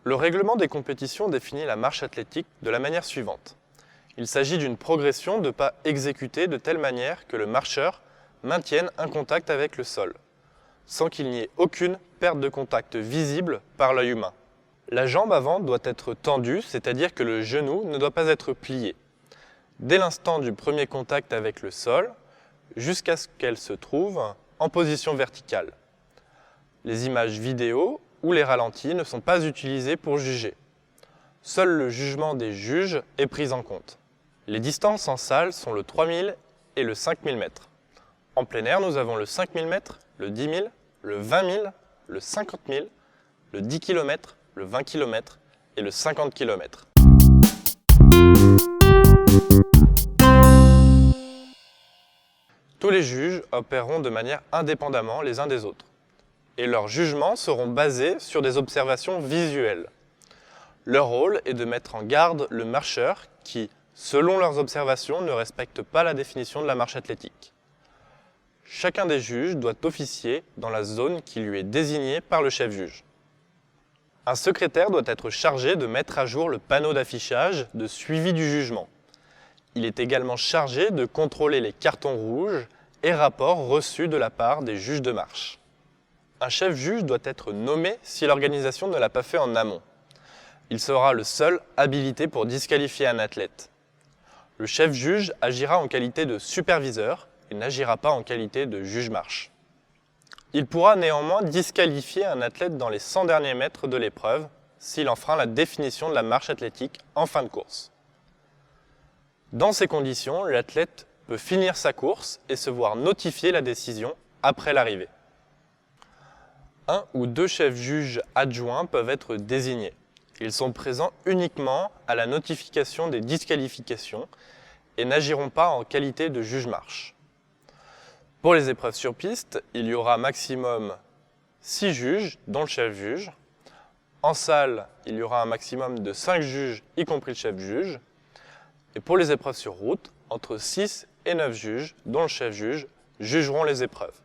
Le règlement des compétitions définit la marche athlétique de la manière suivante. Il s'agit d'une progression de pas exécutés de telle manière que le marcheur maintienne un contact avec le sol, sans qu'il n'y ait aucune perte de contact visible par l'œil humain. La jambe avant doit être tendue, c'est-à-dire que le genou ne doit pas être plié. Dès l'instant du premier contact avec le sol, jusqu'à ce qu'elle se trouve en position verticale. Les images vidéo ou les ralentis ne sont pas utilisés pour juger. Seul le jugement des juges est pris en compte. Les distances en salle sont le 3000 et le 5000 mètres. En plein air, nous avons le 5000 mètres, le 10 000, le 20 000, le 50 000, le 10 km, le 20 km et le 50 km. Tous les juges opéreront de manière indépendamment les uns des autres, et leurs jugements seront basés sur des observations visuelles. Leur rôle est de mettre en garde le marcheur qui, selon leurs observations, ne respecte pas la définition de la marche athlétique. Chacun des juges doit officier dans la zone qui lui est désignée par le chef-juge. Un secrétaire doit être chargé de mettre à jour le panneau d'affichage de suivi du jugement. Il est également chargé de contrôler les cartons rouges et rapports reçus de la part des juges de marche. Un chef-juge doit être nommé si l'organisation ne l'a pas fait en amont. Il sera le seul habilité pour disqualifier un athlète. Le chef-juge agira en qualité de superviseur et n'agira pas en qualité de juge-marche. Il pourra néanmoins disqualifier un athlète dans les 100 derniers mètres de l'épreuve s'il enfreint la définition de la marche athlétique en fin de course. Dans ces conditions, l'athlète peut finir sa course et se voir notifier la décision après l'arrivée. Un ou deux chefs-juges adjoints peuvent être désignés. Ils sont présents uniquement à la notification des disqualifications et n'agiront pas en qualité de juge-marche. Pour les épreuves sur piste, il y aura maximum 6 juges, dont le chef-juge. En salle, il y aura un maximum de 5 juges, y compris le chef-juge. Et pour les épreuves sur route, entre 6 et 9 juges, dont le chef-juge, jugeront les épreuves.